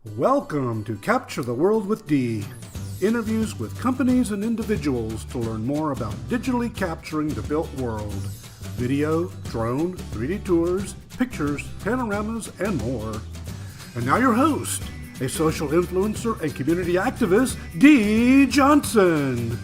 Welcome to Capture the World with D. Interviews with companies and individuals to learn more about digitally capturing the built world. Video, drone, 3D tours, pictures, panoramas, and more. And now your host, a social influencer and community activist, D. Johnson.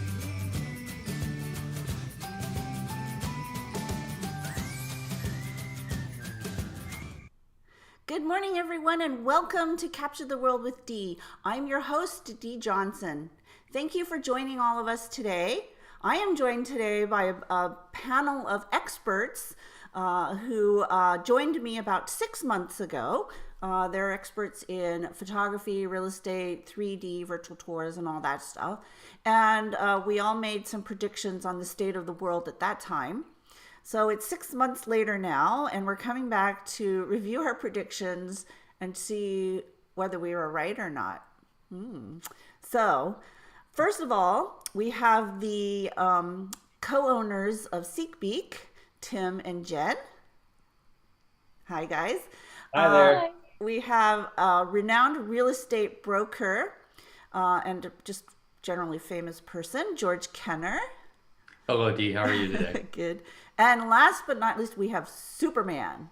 Good morning, everyone, and welcome to Capture the World with Dee. I'm your host, Dee Johnson. Thank you for joining all of us today. I am joined today by a panel of experts who joined me about 6 months ago. They're experts in photography, real estate, 3D, virtual tours, and all that stuff. And we all made some predictions on the state of the world at that time. So it's 6 months later now, and we're coming back to review our predictions and see whether we were right or not. So, first of all, we have the co-owners of SeekBeak, Tim and Jen. Hi, guys. Hi there. We have a renowned real estate broker and just generally famous person, George Kenner. Hello, Dee. How are you today? Good. And last but not least, we have Superman,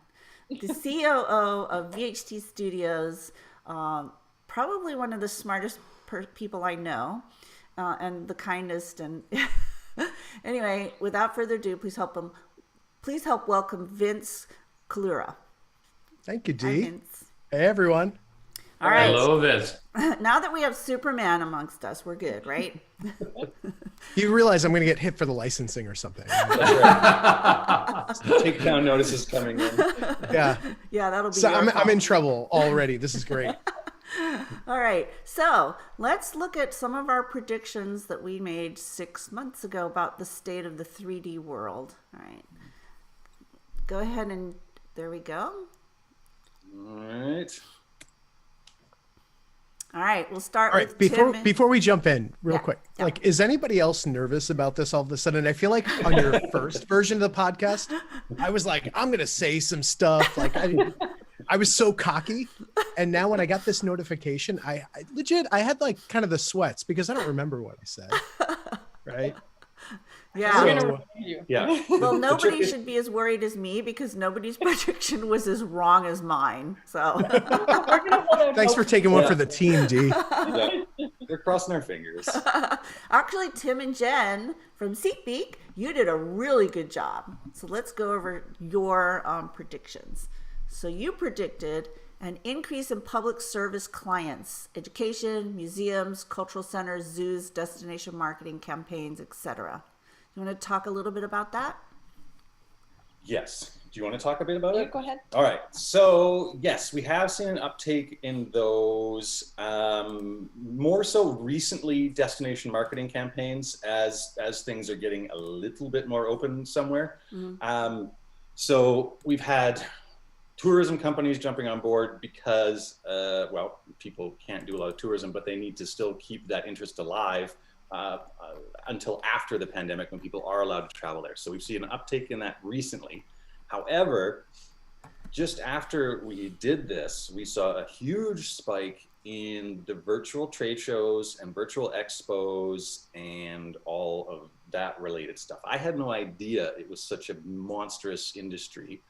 the COO of VHT Studios, probably one of the smartest people I know, and the kindest. And anyway, without further ado, please help welcome Vince Collura. Thank you, Dee. Hi, Vince. Hey, everyone. All right. Hello, Vince. Now that we have Superman amongst us, we're good, right? You realize I'm going to get hit for the licensing or something. Right? Takedown notices coming in. Yeah. Yeah, that'll be So your fault. I'm in trouble already. This is great. All right, so let's look at some of our predictions that we made 6 months ago about the state of the 3D world. All right, go ahead and there we go. All right. All right, we'll start All with right. Tim. Before we jump in real Yeah, quick, yeah. like, is anybody else nervous about this all of a sudden? I feel like on your first version of the podcast, I was like, I'm going to say some stuff. Like I was so cocky. And now when I got this notification, I legit had like kind of the sweats because I don't remember what I said. Right. Yeah. We're gonna So- remind you. Yeah. Well, nobody should be as worried as me because nobody's prediction was as wrong as mine. So Thanks for taking one for the team, D. Yeah. They're crossing their fingers. actually, Tim and Jen from SeekBeak, you did a really good job. So let's go over your predictions. So you predicted an increase in public service clients, education, museums, cultural centers, zoos, destination marketing campaigns, etc. You want to talk a little bit about that? Yes. Do you want to talk a bit about it? Go ahead. All right. So yes, we have seen an uptake in those, more so recently destination marketing campaigns as things are getting a little bit more open somewhere. So we've had tourism companies jumping on board because, well, people can't do a lot of tourism, but they need to still keep that interest alive until after the pandemic when people are allowed to travel there. So we've seen an uptake in that recently. However, just after we did this, we saw a huge spike in the virtual trade shows and virtual expos and all of that related stuff. I had no idea it was such a monstrous industry.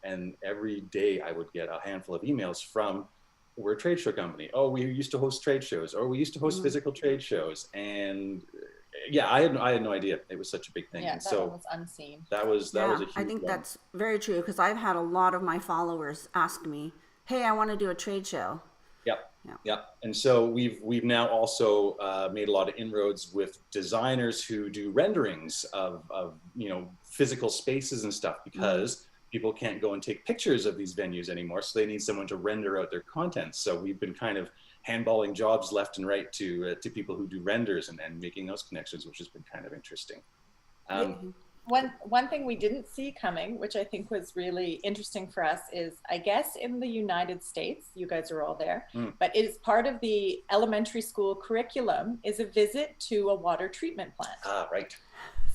And every day I would get a handful of emails from, we're a trade show company. Oh, we used to host trade shows, or we used to host physical trade shows. And yeah, I had no idea it was such a big thing. Yeah, and that so one was unseen. that was a huge I think one. that's very true because I've had a lot of my followers ask me, hey, I want to do a trade show. Yep. And so we've now also made a lot of inroads with designers who do renderings of physical spaces and stuff because people can't go and take pictures of these venues anymore. So they need someone to render out their content. So we've been kind of handballing jobs left and right to people who do renders and making those connections, which has been kind of interesting. One thing we didn't see coming, which I think was really interesting for us, is I guess in the United States, you guys are all there, but it is part of the elementary school curriculum is a visit to a water treatment plant. Right.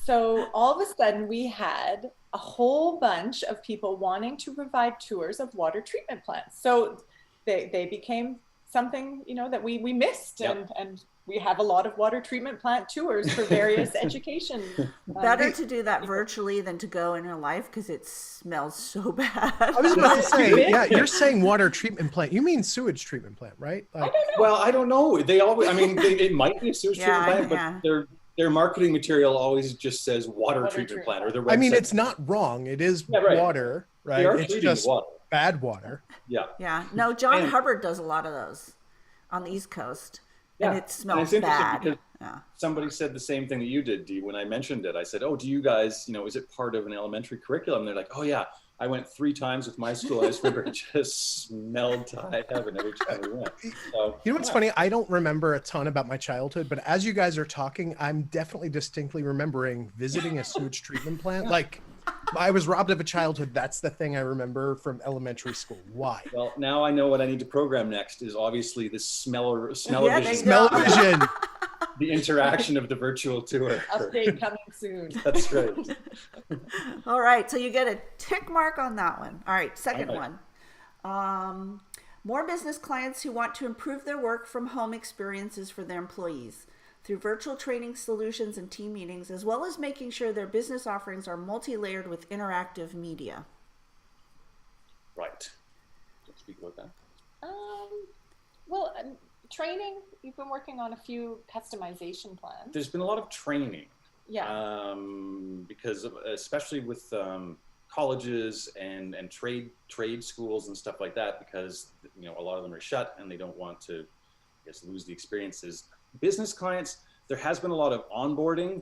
So all of a sudden we had a whole bunch of people wanting to provide tours of water treatment plants. So they became something, you know, that we missed. Yep. And we have a lot of water treatment plant tours for various education. Better to do that virtually than to go in real life because it smells so bad. I was about to say, yeah, you're saying water treatment plant. You mean sewage treatment plant, right? Like, I don't know. Well, I don't know. They always, I mean, it might be a sewage treatment plant, but their marketing material always just says water treatment plant. Or their website. I mean, it's not wrong. It is water, right? They are it's treating just water. bad water. Yeah. Yeah. No, John Hubbard does a lot of those on the East Coast. Yeah. And it smells and it's bad. Because somebody said the same thing that you did, Dee, when I mentioned it. I said, oh, do you guys, you know, is it part of an elementary curriculum? And they're like, oh, yeah, I went 3 times with my school. I just remember it just smelled to high heaven every time we went. So, you know what's funny? I don't remember a ton about my childhood, but as you guys are talking, I'm definitely distinctly remembering visiting a sewage treatment plant. Like, I was robbed of a childhood. That's the thing I remember from elementary school. Why? Well, now I know what I need to program next is obviously the smell-o-vision. Smell-o-vision. The interaction of the virtual tour. Update coming soon. That's right. All right. So you get a tick mark on that one. All right. Second one. More business clients who want to improve their work from home experiences for their employees through virtual training solutions and team meetings, as well as making sure their business offerings are multi-layered with interactive media. Right. Can you speak about that? Well, training, you've been working on a few customization plans. There's been a lot of training. Yeah. Because especially with colleges and trade schools and stuff like that, because, you know, a lot of them are shut and they don't want to, I guess, lose the experiences. Business clients, there has been a lot of onboarding,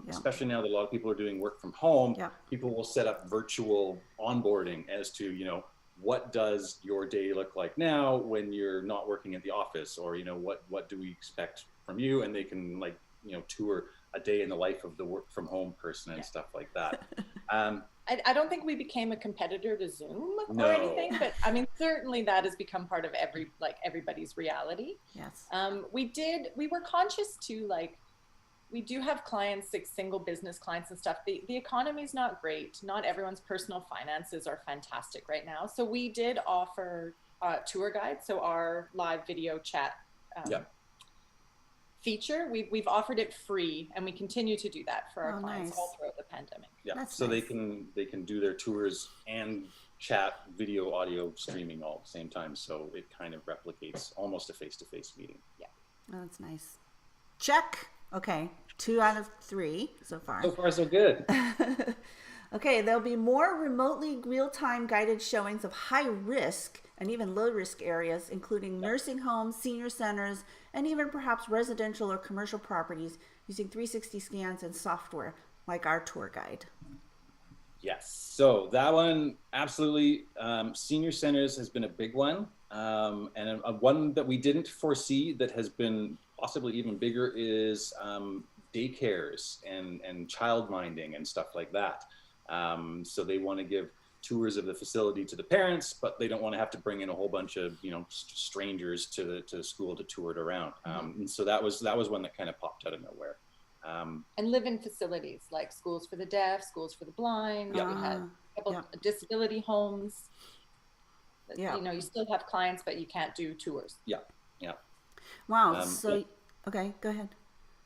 especially now that a lot of people are doing work from home. Yeah. People will set up virtual onboarding as to, you know, what does your day look like now when you're not working at the office, or, you know, what do we expect from you? And they can, like, you know, tour a day in the life of the work from home person and stuff like that. I don't think we became a competitor to Zoom No. or anything, but I mean, certainly that has become part of everybody's reality. Yes. We were conscious too, like, we do have clients, like single business clients and stuff. The economy is not great. Not everyone's personal finances are fantastic right now. So we did offer tour guides. So our live video chat feature, we've offered it free, and we continue to do that for our clients all throughout the pandemic. Yeah. That's so nice. they can do their tours and chat, video, audio streaming all at the same time. So it kind of replicates almost a face-to-face meeting. Yeah. Oh, that's nice. Check. Okay. 2 out of 3 so far. So far, so good. Okay, there'll be more remotely real-time guided showings of high-risk and even low-risk areas, including nursing homes, senior centers, and even perhaps residential or commercial properties using 360 scans and software like our tour guide. Yes. So that one, absolutely. Senior centers has been a big one. And one that we didn't foresee that has been possibly even bigger is daycares and child minding and stuff like that. So they want to give tours of the facility to the parents, but they don't want to have to bring in a whole bunch of, you know, strangers to the school to tour it around. And so that was one that kind of popped out of nowhere. And live-in facilities like schools for the deaf, schools for the blind. We had a couple of disability homes. Yeah. You know, you still have clients, but you can't do tours. Yeah. Yeah. Wow. Okay, go ahead.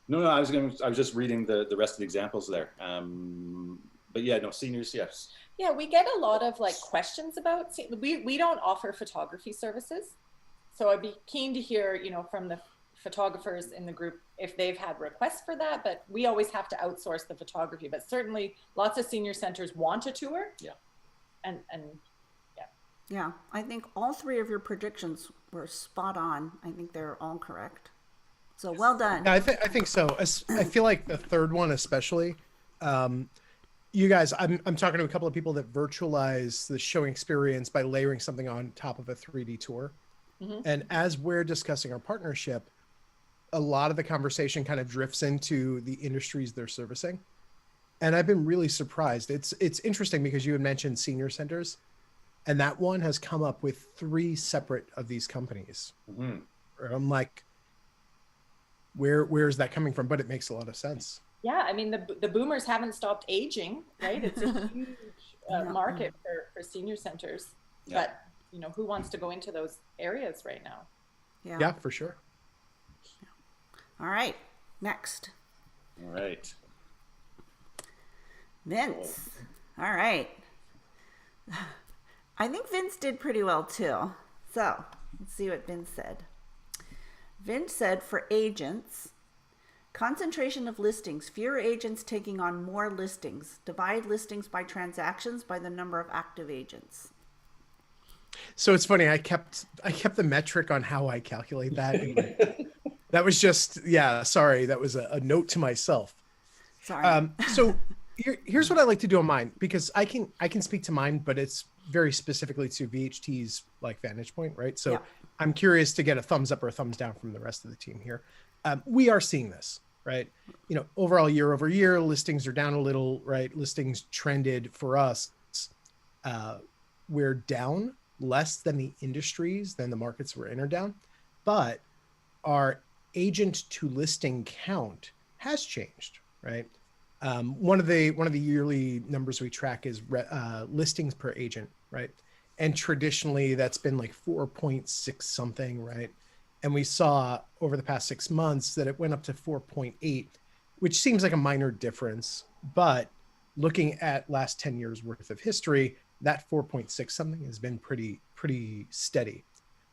No, I was just reading the rest of the examples there. But yeah, no, seniors, yes. Yeah, we get a lot of like questions about, we don't offer photography services. So I'd be keen to hear, you know, from the photographers in the group if they've had requests for that, but we always have to outsource the photography. But certainly lots of senior centers want a tour. Yeah. And Yeah, I think all 3 of your predictions were spot on. I think they're all correct. So well done. Yeah, I think so. I feel like the third one, especially, you guys, I'm talking to a couple of people that virtualize the showing experience by layering something on top of a 3D tour. Mm-hmm. And as we're discussing our partnership, a lot of the conversation kind of drifts into the industries they're servicing. And I've been really surprised. It's interesting because you had mentioned senior centers, and that one has come up with 3 separate of these companies. Mm-hmm. I'm like, where is that coming from? But it makes a lot of sense. Yeah, I mean, the boomers haven't stopped aging, right? It's a huge market for senior centers. Yeah. But, you know, who wants to go into those areas right now? Yeah, for sure. All right, next. All right. Vince. All right. I think Vince did pretty well too. So let's see what Vince said. Vince said for agents, concentration of listings, fewer agents taking on more listings. Divide listings by transactions by the number of active agents. So it's funny. I kept the metric on how I calculate that. That was just, sorry. That was a note to myself. Sorry. So here's what I like to do on mine, because I can speak to mine, but it's very specifically to VHT's like vantage point, right? So I'm curious to get a thumbs up or a thumbs down from the rest of the team here. We are seeing this, right? Overall year over year, listings are down a little, right? Listings trended for us. We're down less than the industries, than the markets we're in are down, but our agent to listing count has changed, right? One of the yearly numbers we track is listings per agent, right? And traditionally that's been like 4.6 something, right? And we saw over the past 6 months that it went up to 4.8, which seems like a minor difference, but looking at last 10 years worth of history, that 4.6 something has been pretty steady.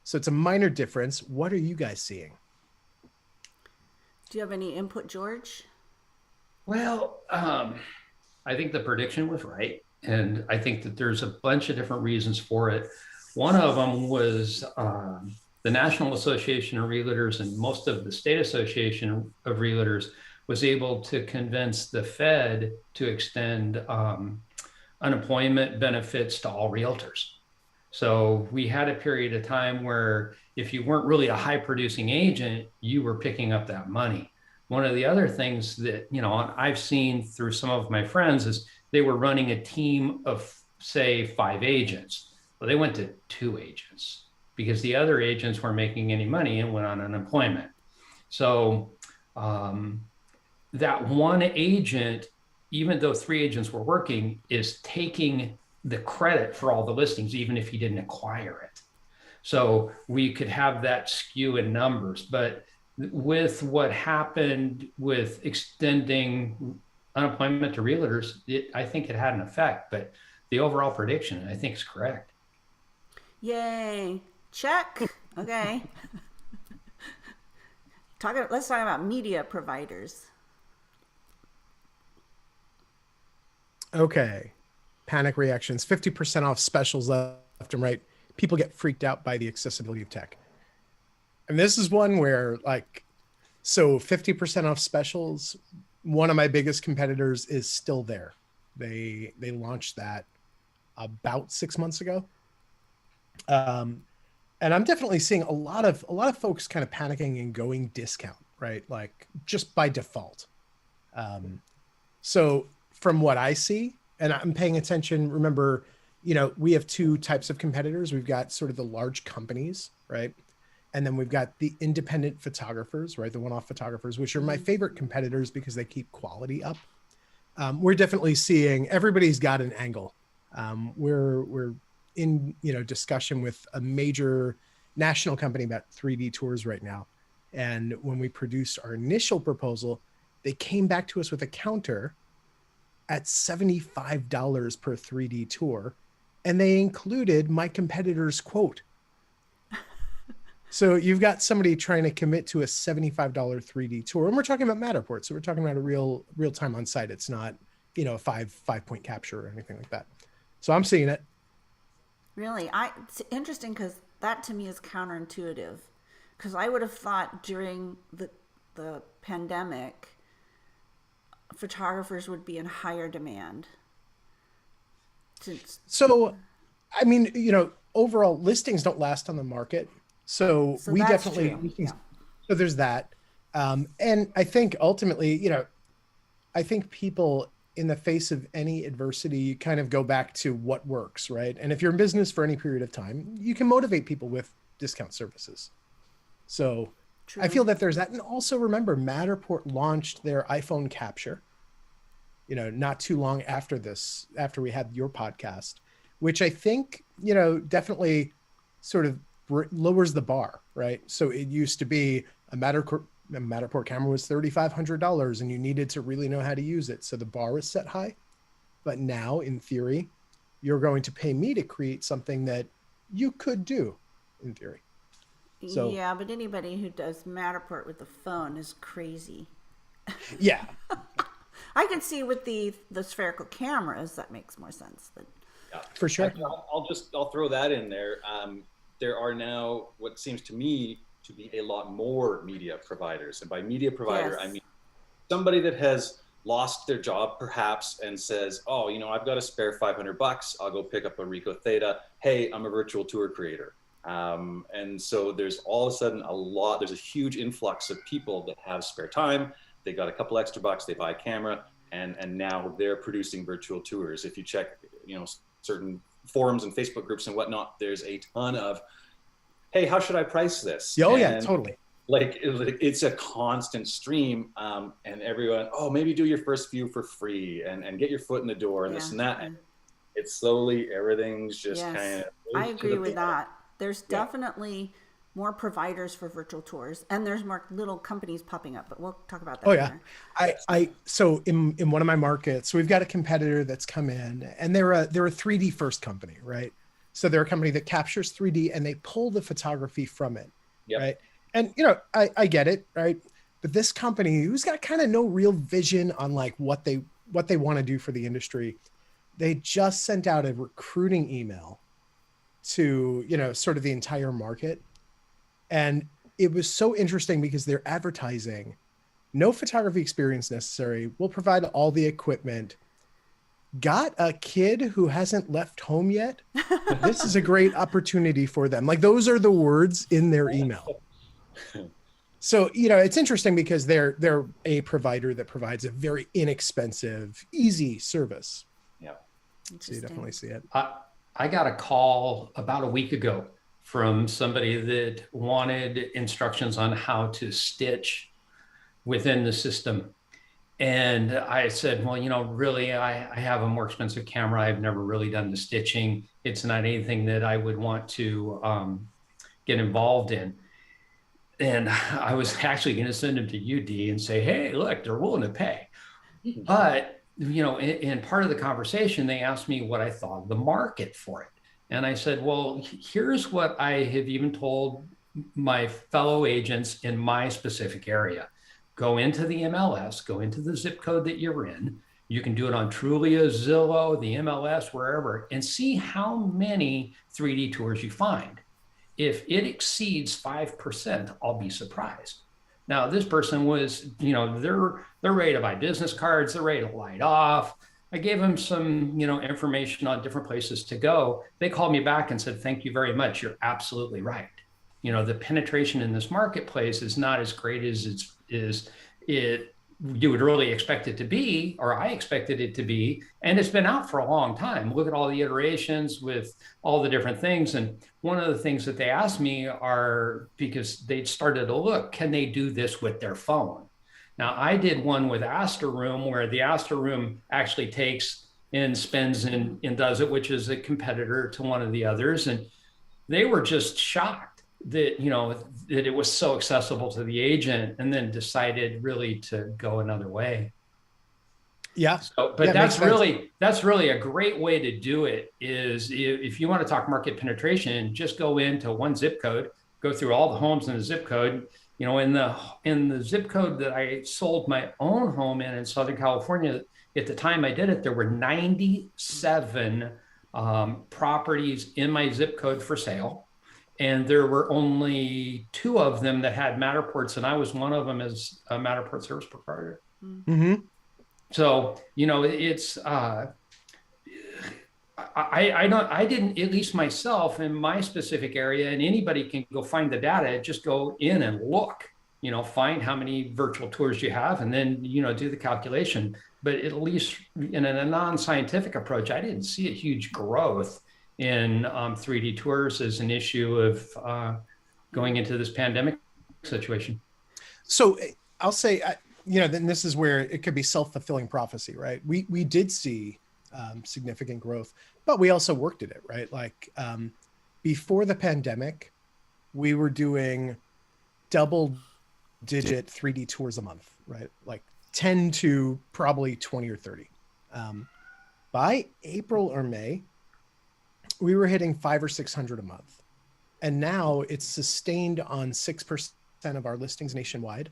So it's a minor difference. What are you guys seeing? Do you have any input, George? Well, I think the prediction was right. And I think that there's a bunch of different reasons for it. One of them was the National Association of Realtors and most of the State Association of Realtors was able to convince the Fed to extend unemployment benefits to all realtors. So we had a period of time where if you weren't really a high producing agent, you were picking up that money. One of the other things that, I've seen through some of my friends is they were running a team of, say, 5 agents. Well, they went to 2 agents because the other agents weren't making any money and went on unemployment. So that one agent, even though 3 agents were working, is taking the credit for all the listings, even if he didn't acquire it. So we could have that skew in numbers, but with what happened with extending unemployment to realtors, I think it had an effect, but the overall prediction, I think, is correct. Yay. Check. Okay. Let's talk about media providers. Okay. Panic reactions, 50% off specials left and right. People get freaked out by the accessibility of tech. And this is one where 50% off specials, one of my biggest competitors is still there. They launched that about 6 months ago. And I'm definitely seeing a lot of folks kind of panicking and going discount, right? Like just by default. So from what I see, and I'm paying attention, remember, we have 2 types of competitors. We've got sort of the large companies, right? And then we've got the independent photographers, right? The one-off photographers, which are my favorite competitors because they keep quality up. We're definitely seeing everybody's got an angle. We're in discussion with a major national company about 3D tours right now. And when we produced our initial proposal, they came back to us with a counter at $75 per 3D tour, and they included my competitor's quote. So you've got somebody trying to commit to a $75 3D tour, and we're talking about Matterport, so we're talking about a real time on site. It's not a five-point capture or anything like that. So I'm seeing it. Really, it's interesting because that to me is counterintuitive. Because I would have thought during the pandemic, photographers would be in higher demand. So, I mean, overall listings don't last on the market. So we definitely, so there's that. And I think ultimately, I think people in the face of any adversity, you kind of go back to what works, right? And if you're in business for any period of time, you can motivate people with discount services. So true. I feel that there's that. And also remember, Matterport launched their iPhone capture, not too long after we had your podcast, which I think, definitely sort of lowers the bar, right? So it used to be a Matterport camera was $3,500 and you needed to really know how to use it. So the bar was set high. But now, in theory, you're going to pay me to create something that you could do, in theory. So, yeah, but anybody who does Matterport with the phone is crazy. Yeah. I can see with the spherical cameras that makes more sense. But Yeah, for sure. I'll throw that in there. There are now what seems to me to be a lot more media providers, and by media provider, Yes. I mean somebody that has lost their job perhaps and says, oh, I've got a spare $500. I'll go pick up a Ricoh Theta. Hey, I'm a virtual tour creator. And so there's all of a sudden there's a huge influx of people that have spare time. They got a couple extra bucks, they buy a camera, and now they're producing virtual tours. If you check, certain forums and Facebook groups and whatnot, there's a ton of, hey, how should I price this? Oh, and yeah, totally. Like it's a constant stream, and everyone, oh, maybe do your first few for free and get your foot in the door and this and that. And it's slowly, everything's just kind of. I agree with that. There's definitely more providers for virtual tours, and there's more little companies popping up, but we'll talk about that later. So in one of my markets, we've got a competitor that's come in, and they're a 3D first company, right? So they're a company that captures 3D and they pull the photography from it, right? And I get it, right? But this company, who's got kind of no real vision on like what they want to do for the industry, they just sent out a recruiting email to sort of the entire market. And it was so interesting because they're advertising, no photography experience necessary. We'll provide all the equipment. Got a kid who hasn't left home yet? This is a great opportunity for them. Like, those are the words in their email. So, it's interesting because they're a provider that provides a very inexpensive, easy service. Yeah. So you definitely see it. I got a call about a week ago from somebody that wanted instructions on how to stitch within the system. And I said, well, really, I have a more expensive camera. I've never really done the stitching. It's not anything that I would want to get involved in. And I was actually going to send them to UD and say, hey, look, they're willing to pay. But, in part of the conversation, they asked me what I thought of the market for it. And I said, well, here's what I have even told my fellow agents in my specific area. Go into the MLS, go into the zip code that you're in. You can do it on Trulia, Zillow, the MLS, wherever, and see how many 3D tours you find. If it exceeds 5%, I'll be surprised. Now, this person was, they're ready to buy business cards, they're ready to light off. I gave them some, information on different places to go. They called me back and said, thank you very much. You're absolutely right. The penetration in this marketplace is not as great as you would really expect it to be, or I expected it to be. And it's been out for a long time. Look at all the iterations with all the different things. And one of the things that they asked me are, because they'd started to look, can they do this with their phone? Now, I did one with Asteroom, where the Asteroom actually takes and spends and does it, which is a competitor to one of the others. And they were just shocked that, that it was so accessible to the agent, and then decided really to go another way. Yeah. So, but that's really a great way to do it. Is if you want to talk market penetration, just go into one zip code, go through all the homes in the zip code. In the zip code that I sold my own home in Southern California, at the time I did it, there were 97 properties in my zip code for sale. And there were only 2 of them that had Matterports, and I was one of them as a Matterport service provider. Mm-hmm. So, it's, I didn't, at least myself in my specific area, and anybody can go find the data, just go in and look, find how many virtual tours you have, and then, do the calculation. But at least in a non-scientific approach, I didn't see a huge growth in 3D tours as an issue of going into this pandemic situation. So I'll say, then this is where it could be self-fulfilling prophecy, right? We did see significant growth, but we also worked at it, right? Like before the pandemic, we were doing double-digit 3D tours a month, right? Like 10 to probably 20 or 30. By April or May, we were hitting 500 or 600 a month. And now it's sustained on 6% of our listings nationwide.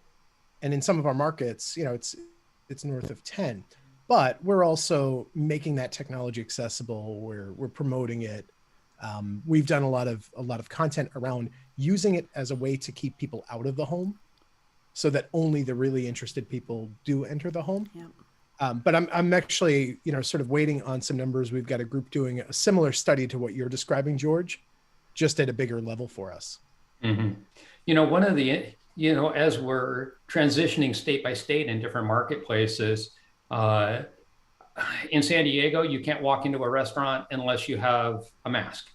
And in some of our markets, it's north of 10. But we're also making that technology accessible. We're promoting it. We've done a lot of content around using it as a way to keep people out of the home, so that only the really interested people do enter the home. Yeah. But I'm actually, sort of waiting on some numbers. We've got a group doing a similar study to what you're describing, George, just at a bigger level for us. Mm-hmm. One of the, as we're transitioning state by state in different marketplaces, in San Diego, you can't walk into a restaurant unless you have a mask.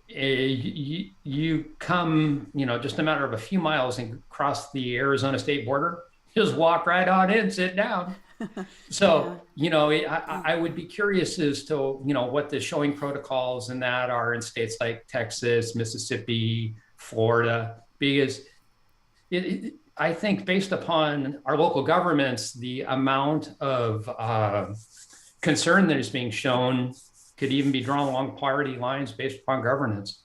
You come, just a matter of a few miles and cross the Arizona state border, just walk right on in, sit down. So, I would be curious as to, what the showing protocols and that are in states like Texas, Mississippi, Florida, because I think based upon our local governments, the amount of concern that is being shown could even be drawn along party lines based upon governance.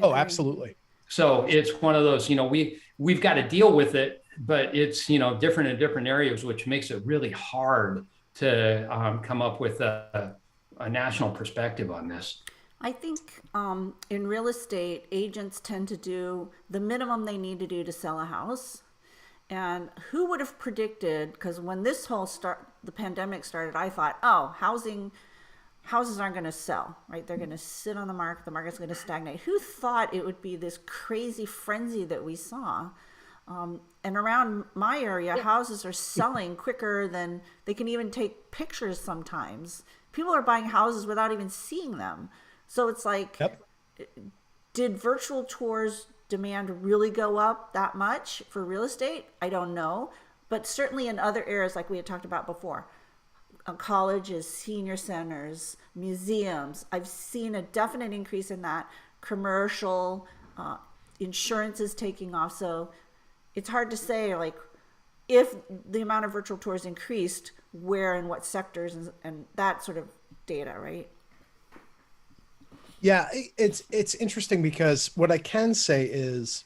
Oh, absolutely. So it's one of those, we've got to deal with it, but it's, different in different areas, which makes it really hard to come up with a national perspective on this. I think in real estate, agents tend to do the minimum they need to do to sell a house. And who would have predicted, because when this whole the pandemic started, I thought, houses aren't going to sell, right? They're going to sit on the market's going to stagnate. Who thought it would be this crazy frenzy that we saw? And around my area, houses are selling quicker than they can even take pictures sometimes. People are buying houses without even seeing them. So it's like, did virtual tours demand really go up that much for real estate? I don't know. But certainly in other areas, like we had talked about before, colleges, senior centers, museums, I've seen a definite increase in that. Commercial, insurance is taking off. So it's hard to say, like, if the amount of virtual tours increased, where and what sectors and that sort of data, right? Yeah, it's interesting because what I can say is,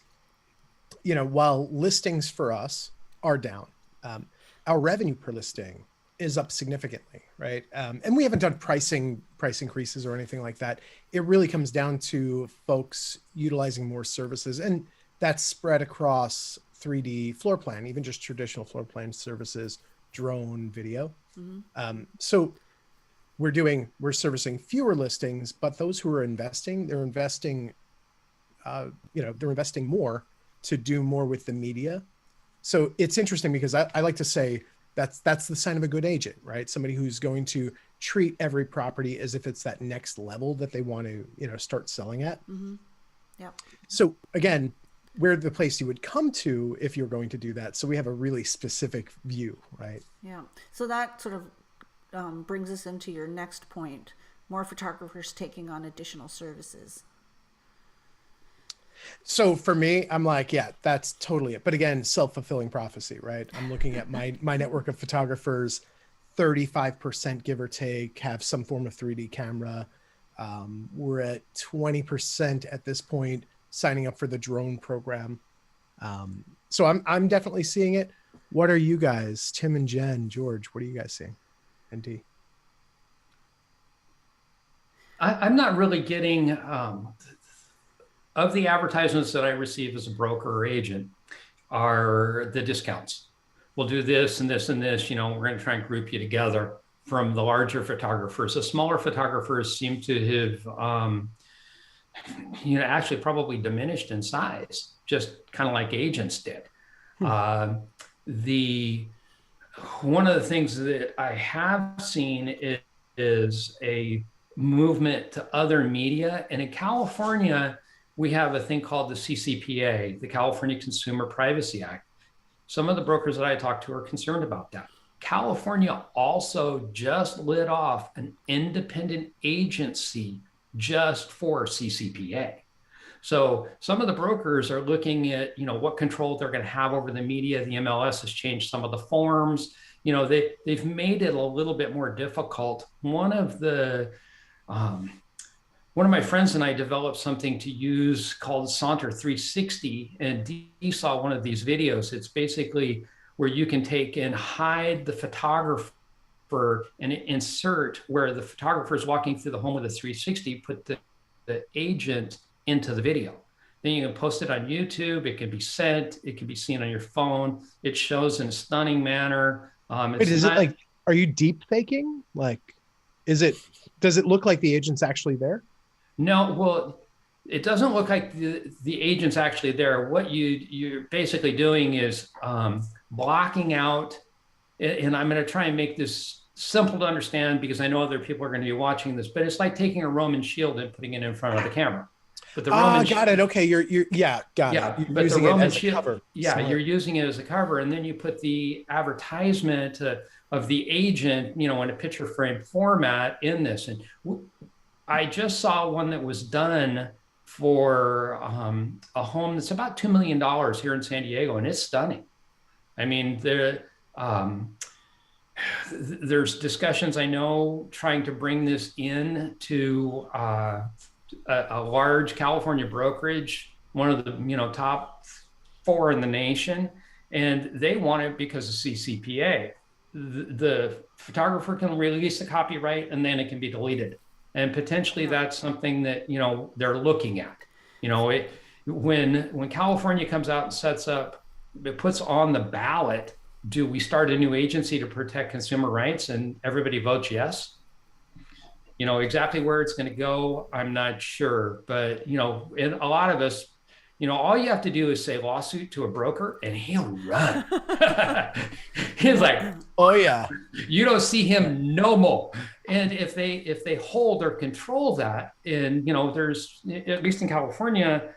while listings for us are down, our revenue per listing is up significantly, right? And we haven't done price increases or anything like that. It really comes down to folks utilizing more services, and that's spread across 3D floor plan, even just traditional floor plan services, drone, video. Mm-hmm. So we're servicing fewer listings, but those who are investing, they're investing more to do more with the media. So it's interesting because I like to say that's the sign of a good agent, right? Somebody who's going to treat every property as if it's that next level that they want to, start selling at. Mm-hmm. Yeah. So again, we're the place you would come to if you're going to do that. So we have a really specific view, right? Yeah. So that sort of brings us into your next point, more photographers taking on additional services. So for me, I'm like, yeah, that's totally it. But again, self-fulfilling prophecy, right? I'm looking at my network of photographers, 35% give or take have some form of 3D camera. We're at 20% at this point signing up for the drone program. So I'm definitely seeing it. What are you guys, Tim and Jen, George, what are you guys seeing? And D? I'm not really getting, of the advertisements that I receive as a broker or agent are the discounts. We'll do this and this and this, we're going to try and group you together from the larger photographers. The smaller photographers seem to have, actually probably diminished in size, just kind of like agents did. One of the things that I have seen is a movement to other media. And in California, we have a thing called the CCPA, the California Consumer Privacy Act. Some of the brokers that I talk to are concerned about that. California also just lit off an independent agency just for CCPA. So some of the brokers are looking at, what control they're going to have over the media. The MLS has changed some of the forms. They've made it a little bit more difficult. One of my friends and I developed something to use called Saunter 360, and Dee saw one of these videos. It's basically where you can take and hide the photographer and insert where the photographer is walking through the home with a 360, put the agent into the video. Then you can post it on YouTube. It can be sent. It can be seen on your phone. It shows in a stunning manner. Are you deep faking? Does it look like the agent's actually there? No, well, it doesn't look like the agent's actually there. What you're basically doing is blocking out, and I'm going to try and make this simple to understand because I know other people are going to be watching this, but it's like taking a Roman shield and putting it in front of the camera. But the Roman got it. Okay, got it. Yeah, You're using it as a cover. Yeah, Smart. you're using it as a cover, and then you put the advertisement of the agent, in a picture frame format in this. And I just saw one that was done for a home that's about $2 million here in San Diego, and it's stunning. I mean, there's discussions, I know, trying to bring this in to a large California brokerage, one of the top 4 in the nation, and they want it because of CCPA. The photographer can release the copyright, and then it can be deleted. And potentially that's something that, they're looking at. When California comes out and sets up, it puts on the ballot, do we start a new agency to protect consumer rights? And everybody votes yes. Exactly where it's going to go, I'm not sure. But, and a lot of us, all you have to do is say lawsuit to a broker and he'll run. He's like, oh yeah, you don't see him no more. And if they hold or control that, and there's, at least in California,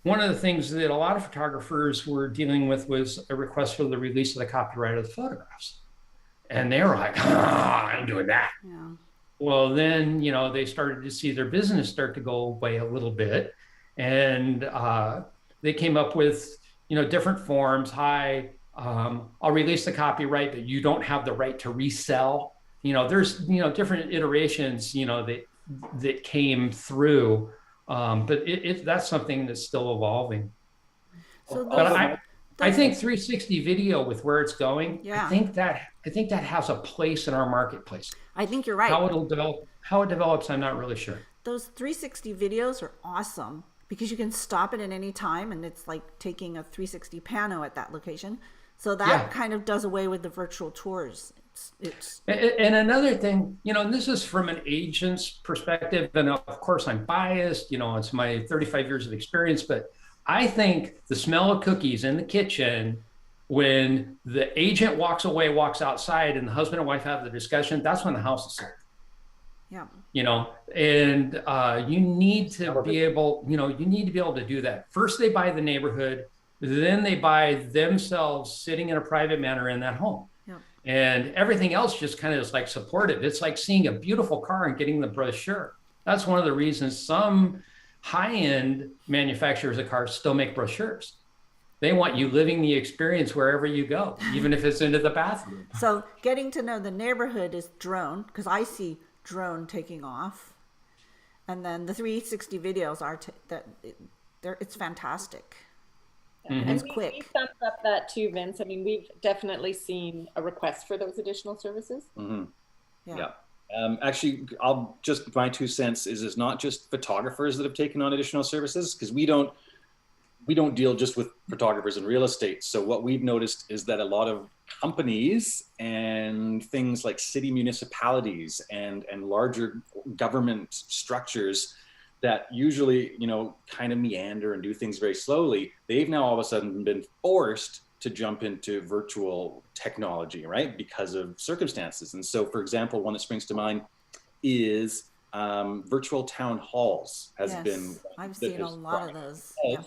one of the things that a lot of photographers were dealing with was a request for the release of the copyright of the photographs. And they were like, I'm doing that. Yeah. Well, then, they started to see their business start to go away a little bit. And they came up with, different forms. Hi, I'll release the copyright, but you don't have the right to resell. There's, different iterations, that came through. But that's something that's still evolving. So but I think 360 video with where it's going, yeah. I think that has a place in our marketplace. I think you're right. How it develops, I'm not really sure. Those 360 videos are awesome because you can stop it at any time, and it's like taking a 360 pano at that location. So that kind of does away with the virtual tours. And another thing, and this is from an agent's perspective, and of course I'm biased, it's my 35 years of experience, but I think the smell of cookies in the kitchen when the agent walks away, walks outside, and the husband and wife have the discussion, that's when the house is sold. Yeah. And you need to be able, to do that. First, they buy the neighborhood, then they buy themselves sitting in a private manner in that home. Yeah. And everything else just kind of is like supportive. It's like seeing a beautiful car and getting the brochure. That's one of the reasons some high-end manufacturers of cars still make brochures. They want you living the experience wherever you go, even if it's into the bathroom. So getting to know the neighborhood is drone, because I see drone taking off. And then the 360 videos are, it's fantastic. Mm-hmm. It's quick. We thumbs up that too, Vince. I mean, we've definitely seen a request for those additional services. Mm-hmm. Yeah. Actually, my 2 cents is it's not just photographers that have taken on additional services, because we don't deal just with photographers in real estate. So what we've noticed is that a lot of companies and things like city municipalities and larger government structures that usually, kind of meander and do things very slowly, they've now all of a sudden been forced to jump into virtual technology, right? Because of circumstances. And so, for example, one that springs to mind is virtual town halls has been. I've seen a lot of those. Yeah.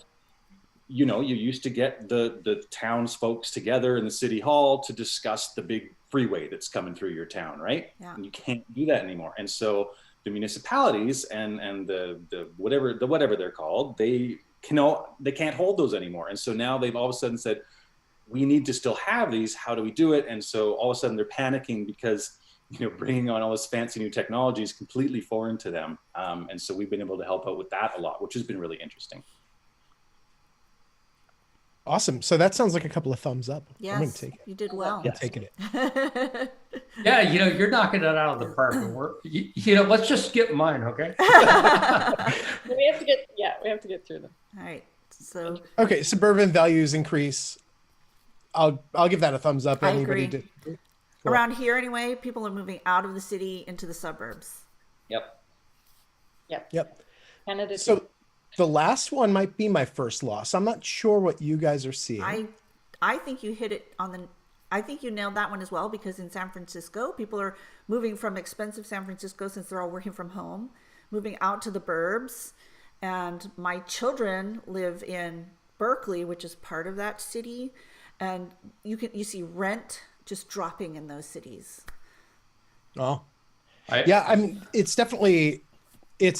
You used to get the town's folks together in the city hall to discuss the big freeway that's coming through your town, right? Yeah. And you can't do that anymore. And so municipalities and the whatever they're called, they can't hold those anymore. And so now they've all of a sudden said, we need to still have these. How do we do it? And so all of a sudden they're panicking because, bringing on all this fancy new technology is completely foreign to them. And so we've been able to help out with that a lot, which has been really interesting. Awesome. So that sounds like a couple of thumbs up. Yes, I'm going to take it. you did well. I'm taking it. Yeah, you're knocking it out of the park. Let's just skip mine, okay? We have to get through them. All right. So Okay, suburban values increase. I'll give that a thumbs up. I Anybody agree. Cool. Around here anyway, people are moving out of the city into the suburbs. Yep. Yep. Canada. So the last one might be my first loss. I'm not sure what you guys are seeing. I think you hit it on the I think you nailed that one as well, because in San Francisco, people are moving from expensive San Francisco, since they're all working from home, moving out to the burbs. And my children live in Berkeley, which is part of that city, and you see rent just dropping in those cities. Oh, yeah. I mean, it's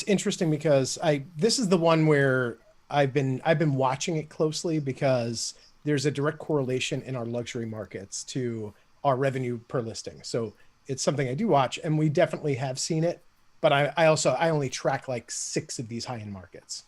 interesting because this is the one where I've been watching it closely, because there's a direct correlation in our luxury markets to our revenue per listing. So it's something I do watch, and we definitely have seen it. But I only track like 6 of these high-end markets.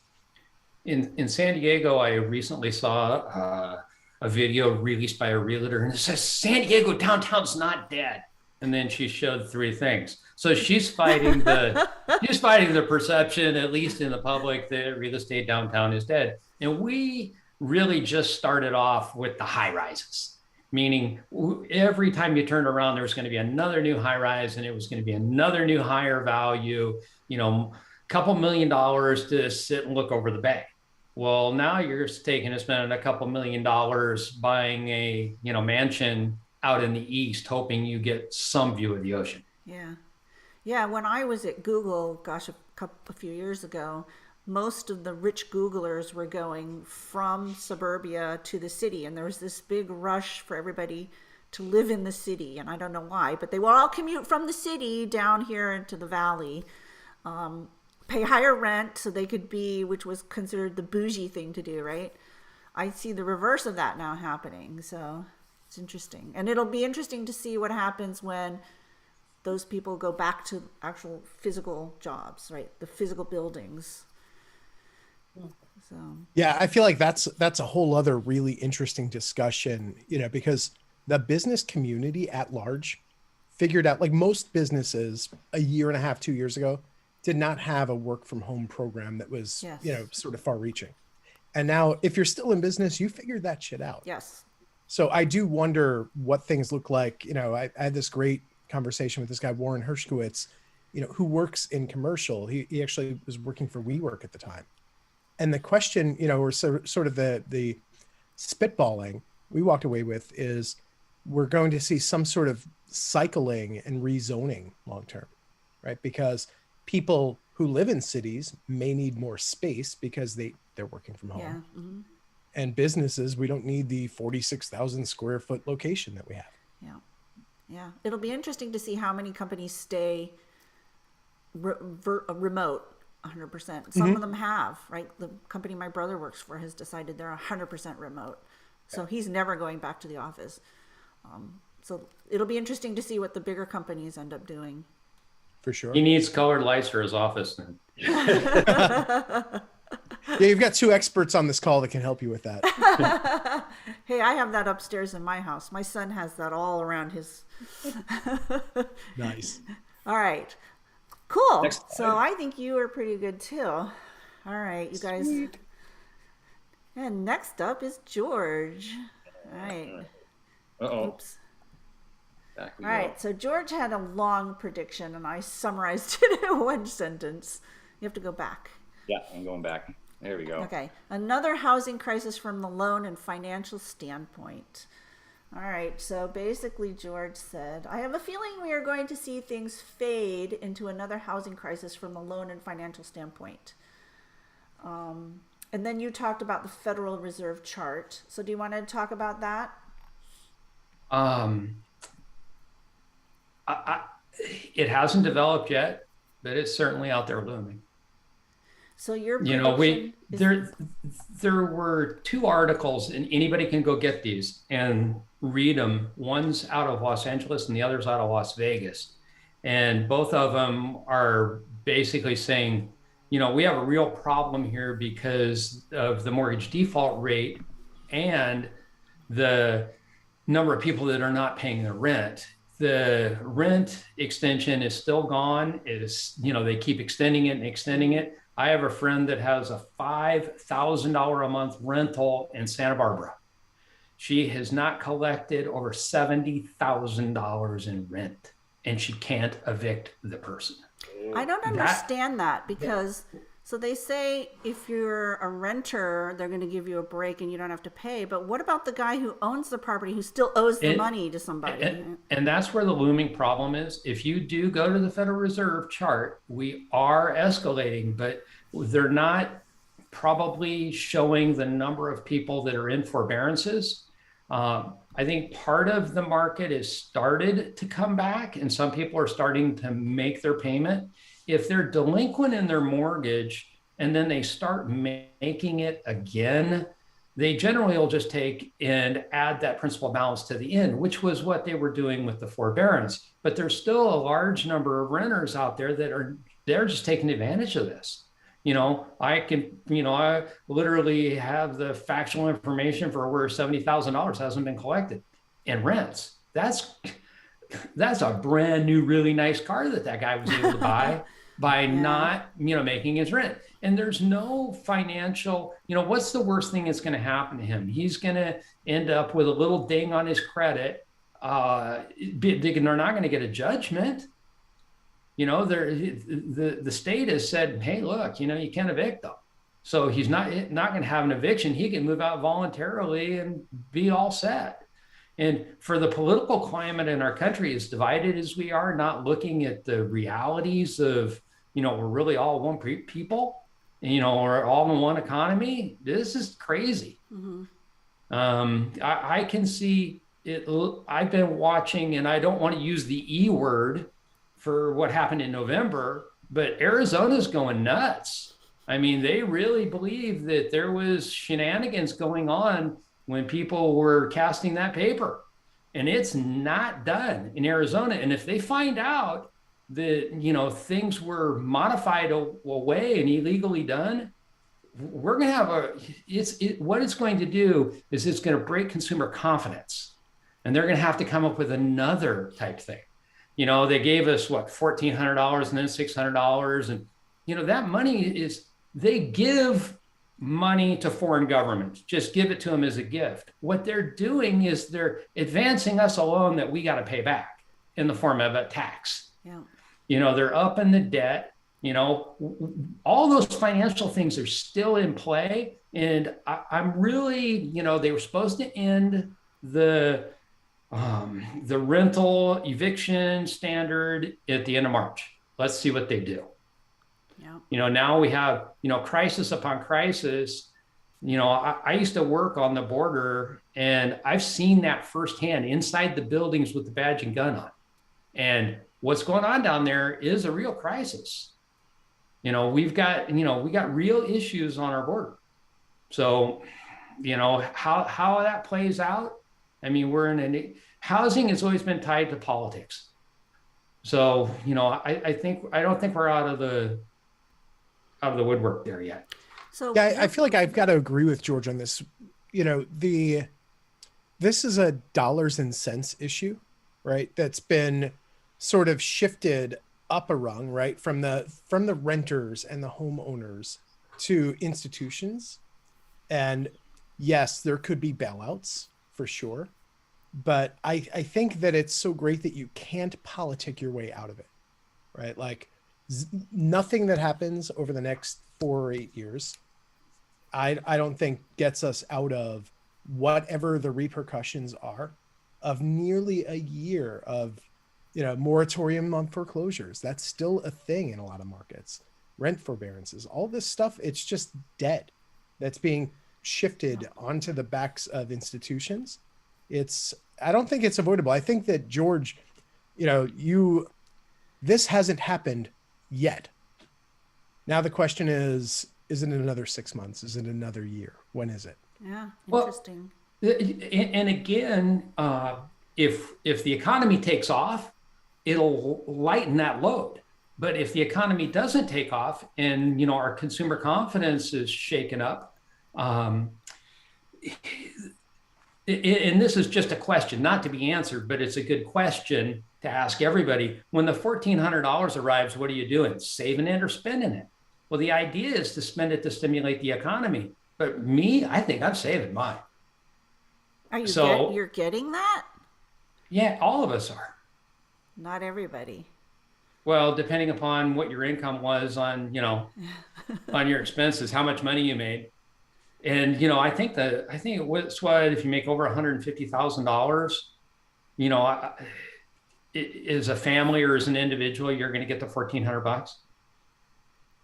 In San Diego, I recently saw a video released by a realtor, and it says, San Diego downtown's not dead. And then she showed 3 things. So she's fighting the perception, at least in the public, that real estate downtown is dead. And we really just started off with the high rises, meaning every time you turned around, there was going to be another new high rise, and it was going to be another new higher value, a couple $1 million to sit and look over the bay. Well, now you're taking and spending a couple $1 million buying a mansion out in the east, hoping you get some view of the ocean. Yeah. When I was at Google, gosh, a few years ago, most of the rich Googlers were going from suburbia to the city, and there was this big rush for everybody to live in the city, and I don't know why, but they would all commute from the city down here into the valley, pay higher rent so they could be, which was considered the bougie thing to do, right? I see the reverse of that now happening, so it's interesting. And it'll be interesting to see what happens when those people go back to actual physical jobs, right? The physical buildings. So yeah, I feel like that's a whole other really interesting discussion, because the business community at large figured out, like most businesses a year and a half, 2 years ago, did not have a work from home program that was, sort of far reaching. And now if you're still in business, you figured that shit out. Yes. So I do wonder what things look like. I had this great conversation with this guy, Warren Hershkowitz, who works in commercial. He actually was working for WeWork at the time. And the question, or sort of the spitballing we walked away with is, we're going to see some sort of cycling and rezoning long-term, right? Because people who live in cities may need more space because they're working from home. Yeah. Mm-hmm. And businesses, we don't need the 46,000 square foot location that we have. Yeah. It'll be interesting to see how many companies stay remote 100%. Some of them have, right? The company my brother works for has decided they're 100% remote. So he's never going back to the office. So it'll be interesting to see what the bigger companies end up doing. For sure. He needs colored lights for his office then. Yeah, you've got 2 experts on this call that can help you with that. Hey, I have that upstairs in my house. My son has that all around his. Nice. All right. Cool. Next So slide. I think you were pretty good too. All right, you guys. Sweet. And next up is George. All right. Uh-oh. Oops. Back we All go. right. So George had a long prediction, and I summarized it in one sentence. You have to go back. Yeah, I'm going back. There we go. Okay. Another housing crisis from the loan and financial standpoint. All right. So basically, George said, I have a feeling we are going to see things fade into another housing crisis from the loan and financial standpoint. And then you talked about the Federal Reserve chart. So do you want to talk about that? It hasn't developed yet. but it's certainly out there looming. So your You know, prediction is there were 2 articles, and anybody can go get these and read them. One's out of Los Angeles and the other's out of Las Vegas. And both of them are basically saying, you know, we have a real problem here because of the mortgage default rate and the number of people that are not paying their rent. The rent extension is still gone. It is, you know, they keep extending it and extending it. I have a friend that has a $5,000 a month rental in Santa Barbara. She has not collected over $70,000 in rent, and she can't evict the person. I don't understand that because so they say if you're a renter, they're going to give you a break and you don't have to pay. But what about the guy who owns the property who still owes the money to somebody? And that's where the looming problem is. If you do go to the Federal Reserve chart, we are escalating, but they're not probably showing the number of people that are in forbearances. I think part of the market has started to come back and some people are starting to make their payment. If they're delinquent in their mortgage and then they start making it again, they generally will just take and add that principal balance to the end, which was what they were doing with the forbearance. But there's still a large number of renters out there that they're just taking advantage of this. You know, I literally have the factual information for where $70,000 hasn't been collected in rents. That's a brand new, really nice car that guy was able to buy by not, you know, making his rent. And there's no financial, you know, what's the worst thing that's going to happen to him? He's going to end up with a little ding on his credit. They're not going to get a judgment. You know, the state has said, hey, look, you know, you can't evict them. So he's not going to have an eviction. He can move out voluntarily and be all set. And for the political climate in our country, as divided as we are, not looking at the realities of, you know, we're really all one people, you know, we're all in one economy. This is crazy. Mm-hmm. I can see it. I've been watching, and I don't want to use the E word for what happened in November, but Arizona's going nuts. I mean, they really believe that there was shenanigans going on when people were casting that paper, and it's not done in Arizona. And if they find out that, you know, things were modified away and illegally done, we're going to have what it's going to do is it's going to break consumer confidence, and they're going to have to come up with another type thing. You know, they gave us what, $1,400 and then $600. And, you know, that money they give money to foreign governments, just give it to them as a gift. What they're doing is they're advancing us a loan that we got to pay back in the form of a tax. Yeah. You know, they're upping the debt, you know, all those financial things are still in play. And I'm really, you know, they were supposed to end the rental eviction standard at the end of March. Let's see what they do. Yeah. You know, now we have, you know, crisis upon crisis. You know, I used to work on the border, and I've seen that firsthand inside the buildings with the badge and gun on. And what's going on down there is a real crisis. You know, we got real issues on our border. So, you know, how that plays out. I mean, housing has always been tied to politics. So, you know, I don't think we're out of the woodwork there yet. So yeah, I feel like I've got to agree with George on this. You know, this is a dollars and cents issue, right? That's been sort of shifted up a rung, right? From the renters and the homeowners to institutions. And yes, there could be bailouts for sure. But I think that it's so great that you can't politic your way out of it, right? Like nothing that happens over the next 4 or 8 years, I don't think gets us out of whatever the repercussions are of nearly a year of, you know, moratorium on foreclosures. That's still a thing in a lot of markets. Rent forbearances, all this stuff, it's just debt that's being shifted onto the backs of institutions. I don't think it's avoidable. I think that George, you know, this hasn't happened yet. Now the question is it another 6 months? Is it another year? When is it? Yeah, Well, interesting. and again, if the economy takes off, it'll lighten that load. But if the economy doesn't take off and, our consumer confidence is shaken up, and this is just a question, not to be answered, but it's a good question to ask everybody. When the $1,400 arrives, what are you doing? Saving it or spending it? Well, the idea is to spend it to stimulate the economy. But me, I think I'm saving mine. Are you So- you're getting that? Yeah, all of us are. Not everybody. Well, depending upon what your income was on, on your expenses, how much money you made. And, I think it was what, if you make over $150,000, as a family or as an individual, you're going to get the $1,400.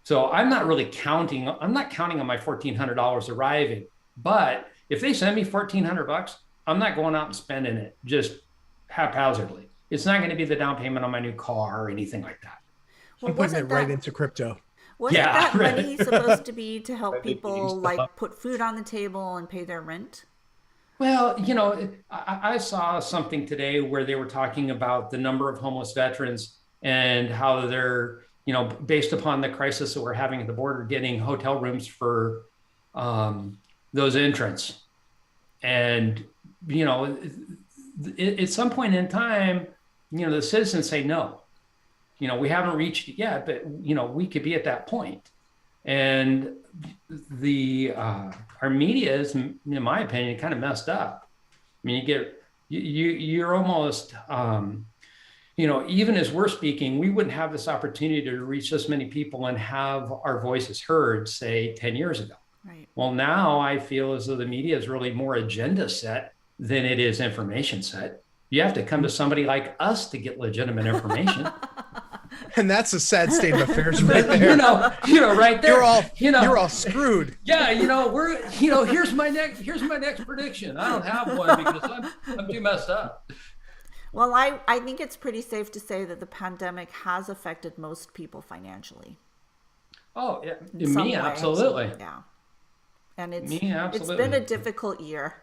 So I'm not counting on my $1,400 arriving, but if they send me $1,400, I'm not going out and spending it just haphazardly. It's not going to be the down payment on my new car or anything like that. Well, I'm putting it wasn't right that- into crypto. Wasn't Yeah, that right. money supposed to be to help Right, they people used to like help. put food on the table and pay their rent? Well, I saw something today where they were talking about the number of homeless veterans and how they're, based upon the crisis that we're having at the border, getting hotel rooms for those entrants. And, at some point in time, the citizens say no. We haven't reached it yet, but, we could be at that point. And our media is, in my opinion, kind of messed up. I mean, you're almost, even as we're speaking, we wouldn't have this opportunity to reach this many people and have our voices heard, say, 10 years ago. Right. Well, now I feel as though the media is really more agenda set than it is information set. You have to come to somebody like us to get legitimate information. And that's a sad state of affairs right there. Right there. You're all screwed. Yeah, here's my next prediction. I don't have one because I'm too messed up. Well, I think it's pretty safe to say that the pandemic has affected most people financially. Oh, yeah. in some Me, way. absolutely. Yeah. And it's Me, absolutely. been a difficult year.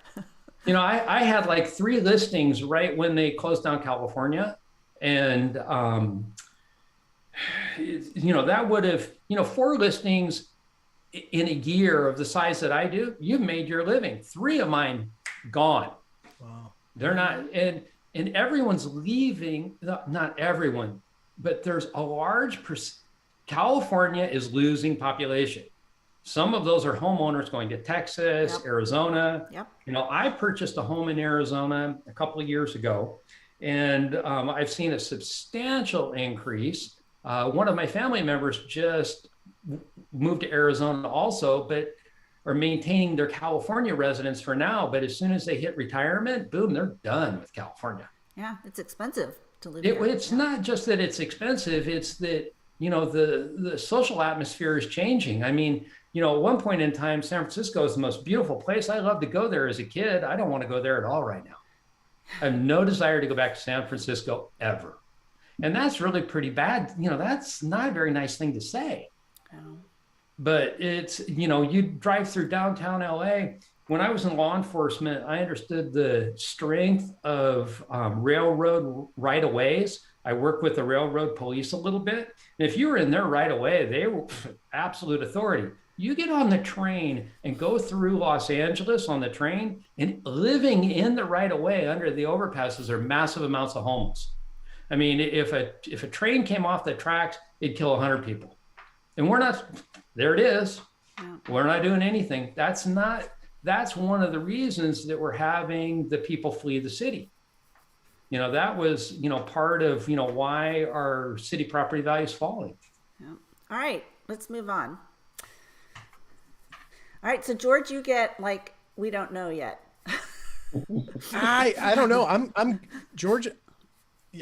I had like 3 listings right when they closed down California. And, that would have, 4 listings in a year of the size that I do, you've made your living. 3 of mine gone. Wow. They're not, and everyone's leaving, not everyone, but there's a large California is losing population. Some of those are homeowners going to Texas, Yep. Arizona. Yep. I purchased a home in Arizona a couple of years ago, and I've seen a substantial increase. One of my family members just moved to Arizona also, but are maintaining their California residence for now. But as soon as they hit retirement, boom, they're done with California. Yeah, it's expensive to live here. It's not just that it's expensive, it's that, the social atmosphere is changing. I mean, at one point in time, San Francisco is the most beautiful place. I loved to go there as a kid. I don't want to go there at all right now. I have no desire to go back to San Francisco ever. And that's really pretty bad. That's not a very nice thing to say. No. But it's, you drive through downtown LA. When I was in law enforcement, I understood the strength of railroad right-of-ways. I worked with the railroad police a little bit. And if you were in their right-of-way, they were absolute authority. You get on the train and go through Los Angeles on the train, and living in the right-of-way under the overpasses are massive amounts of homeless. I mean, if a train came off the tracks, it'd kill 100 people. And we're not, there it is. Yeah. We're not doing anything. That's one of the reasons that we're having the people flee the city. That was, part of, why our city property value is falling. Yeah. All right, let's move on. All right, so George, you get we don't know yet. I don't know. I'm George.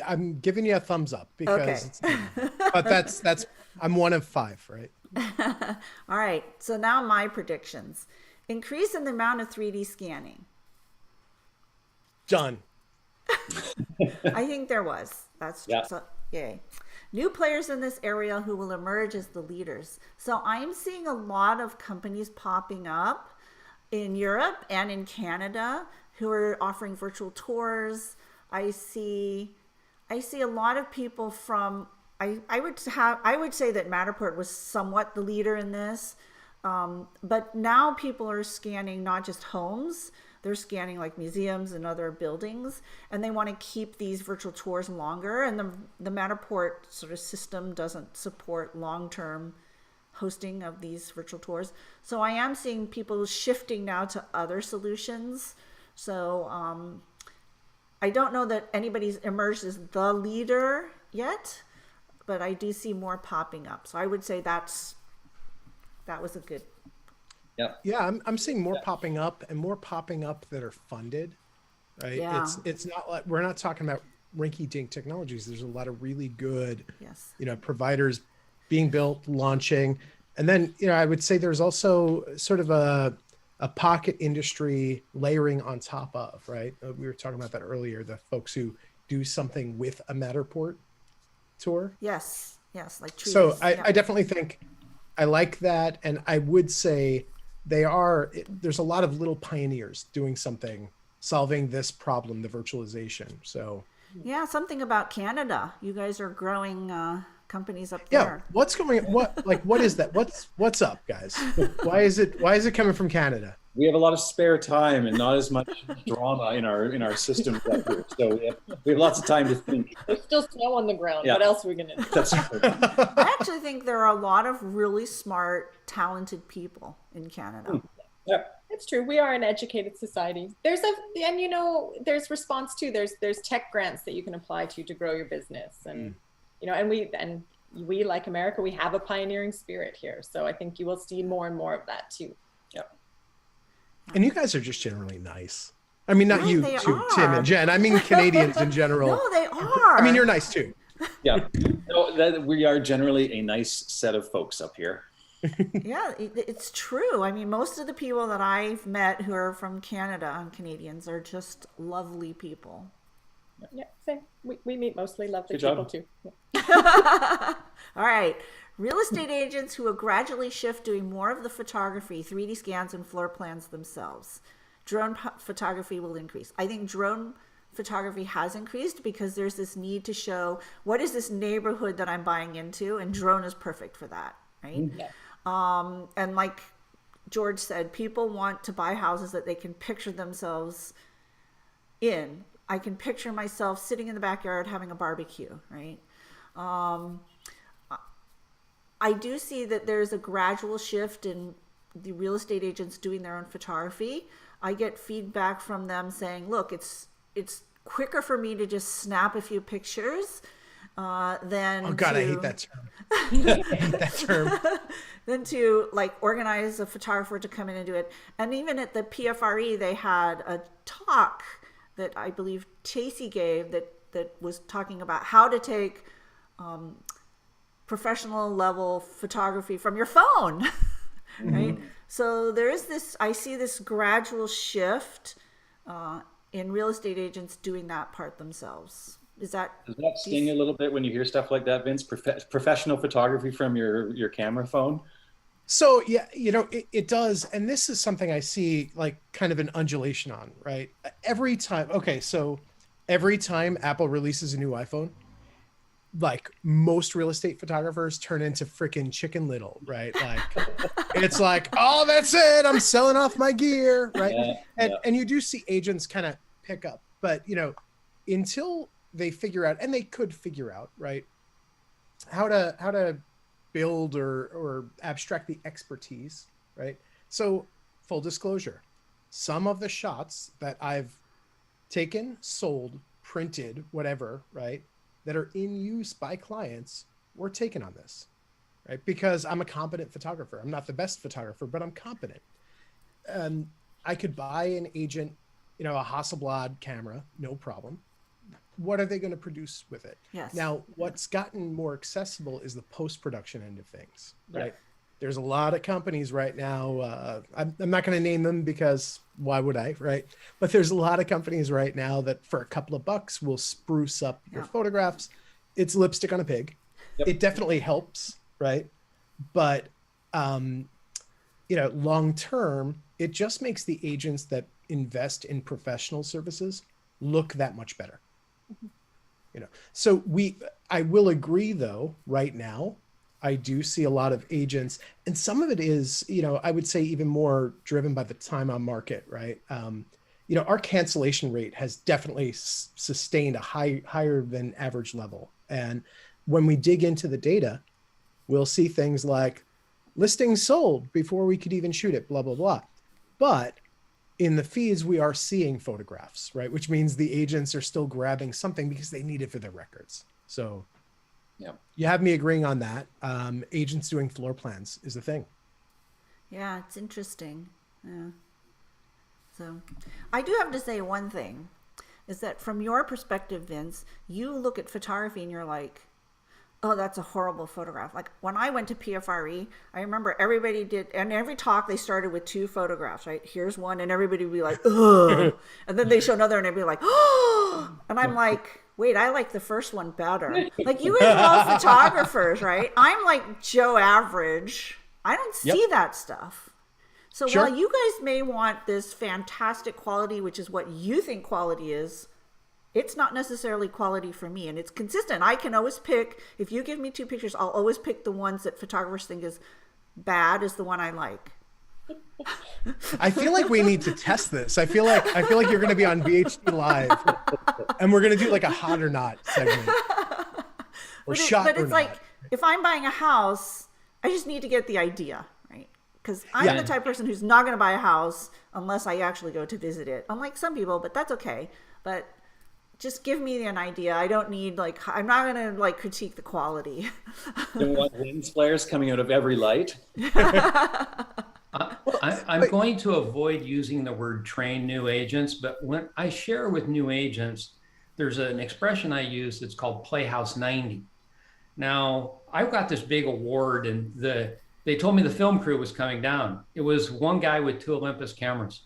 I'm giving you a thumbs up because, but that's I'm 1 of 5, right? All right, so now my predictions. Increase in the amount of 3D scanning. Done. I think there was. That's Yeah. so, yay. new players in this area who will emerge as the leaders. So I'm seeing a lot of companies popping up in Europe and in Canada who are offering virtual tours. I see a lot of people from, I would say that Matterport was somewhat the leader in this. But now people are scanning not just homes, they're scanning like museums and other buildings, and they want to keep these virtual tours longer. And the Matterport sort of system doesn't support long-term hosting of these virtual tours. So I am seeing people shifting now to other solutions. So I don't know that anybody's emerged as the leader yet, but I do see more popping up. So I would say that was a good. Yeah, I'm seeing more popping up, and more popping up that are funded, right? Yeah. It's not like, we're not talking about rinky-dink technologies. There's a lot of really good, Yes. providers being built, launching. And then, I would say there's also sort of a pocket industry layering on top of, right? We were talking about that earlier, the folks who do something with a Matterport tour. Yes, like trees. So I definitely think I like that. And I would say there's a lot of little pioneers doing something, solving this problem, the virtualization. So yeah, something about Canada. You guys are growing companies up yeah, there. what is that? What's up, guys? Why is it coming from Canada? We have a lot of spare time and not as much drama in our systems up here. So we have lots of time to think. There's still snow on the ground. Yeah. What else are we gonna do? That's I actually think there are a lot of really smart, talented people in Canada. yeah. It's true. We are an educated society. There's response too. There's tech grants that you can apply to grow your business, and and we like America, we have a pioneering spirit here. So I think you will see more and more of that too. Yeah. And you guys are just generally nice. I mean, not Right, you they two, are. Tim and Jen. I mean, Canadians in general. No, they are. I mean, you're nice too. Yeah. No, we are generally a nice set of folks up here. Yeah, it's true. I mean, most of the people that I've met who are from Canada and Canadians are just lovely people. Yeah, same. We meet mostly lovely Good job. people too. Yeah. All right. Real estate agents who will gradually shift doing more of the photography, 3D scans, and floor plans themselves. Drone photography will increase. I think drone photography has increased because there's this need to show what is this neighborhood that I'm buying into, and drone is perfect for that, right? Yeah. And like George said, people want to buy houses that they can picture themselves in. I can picture myself sitting in the backyard having a barbecue, right? I do see that there's a gradual shift in the real estate agents doing their own photography. I get feedback from them saying, look, it's quicker for me to just snap a few pictures than Oh God, I hate that term. I hate that term. than to like organize a photographer to come in and do it. And even at the PFRE, they had a talk that I believe Chasey gave that was talking about how to take professional level photography from your phone, right? So there is this, I see this gradual shift in real estate agents doing that part themselves. Does that sting you a little bit when you hear stuff like that, Vince? Professional photography from your camera phone? So yeah, it does. And this is something I see like kind of an undulation on, right? Every time Apple releases a new iPhone, like most real estate photographers turn into freaking Chicken Little, right? Like it's like, oh, that's it. I'm selling off my gear, right? And you do see agents kind of pick up, but until they figure out, and they could figure out, right, how to build or abstract the expertise, right? So full disclosure, some of the shots that I've taken, sold, printed, whatever, right, that are in use by clients were taken on this, right? Because I'm a competent photographer. I'm not the best photographer, but I'm competent. I could buy an agent, a Hasselblad camera, no problem. What are they going to produce with it? Yes. Now, what's gotten more accessible is the post-production end of things, right? Yeah. There's a lot of companies right now. I'm not going to name them because why would I, right? But there's a lot of companies right now that for a couple of bucks will spruce up your photographs. It's lipstick on a pig, it definitely helps, right? But long term, it just makes the agents that invest in professional services look that much better. So I will agree though, right now, I do see a lot of agents, and some of it is, I would say even more driven by the time on market, right? Our cancellation rate has definitely sustained a higher than average level. And when we dig into the data, we'll see things like listings sold before we could even shoot it, blah, blah, blah. But in the feeds, we are seeing photographs, right? Which means the agents are still grabbing something because they need it for their records. So you have me agreeing on that. Agents doing floor plans is a thing. Yeah, it's interesting. Yeah. So I do have to say one thing is that from your perspective, Vince, you look at photography and you're like, oh, that's a horrible photograph. Like when I went to PFRE, I remember everybody did, and every talk they started with 2 photographs, right? Here's one, and everybody would be like, ugh. And then they show another, and they'd be like, oh. And I'm like, wait, I like the first one better. Like you guys are all photographers, right? I'm like Joe Average. I don't see that stuff. So while you guys may want this fantastic quality, which is what you think quality is, it's not necessarily quality for me, and it's consistent. I can always pick, if you give me 2 pictures, I'll always pick the ones that photographers think is bad is the one I like. I feel like we need to test this. I feel like you're going to be on VHD Live, and we're going to do like a hot or not segment, or shot but or it's not. like if I'm buying a house, I just need to get the idea, right? Because I'm the type of person who's not going to buy a house unless I actually go to visit it. Unlike some people, but that's okay. But just give me an idea. I don't need I'm not going to critique the quality. You want lens flares coming out of every light? I'm going to avoid using the word train new agents, but when I share with new agents, there's an expression I use that's called Playhouse 90. Now, I've got this big award, and they told me the film crew was coming down. It was one guy with 2 Olympus cameras.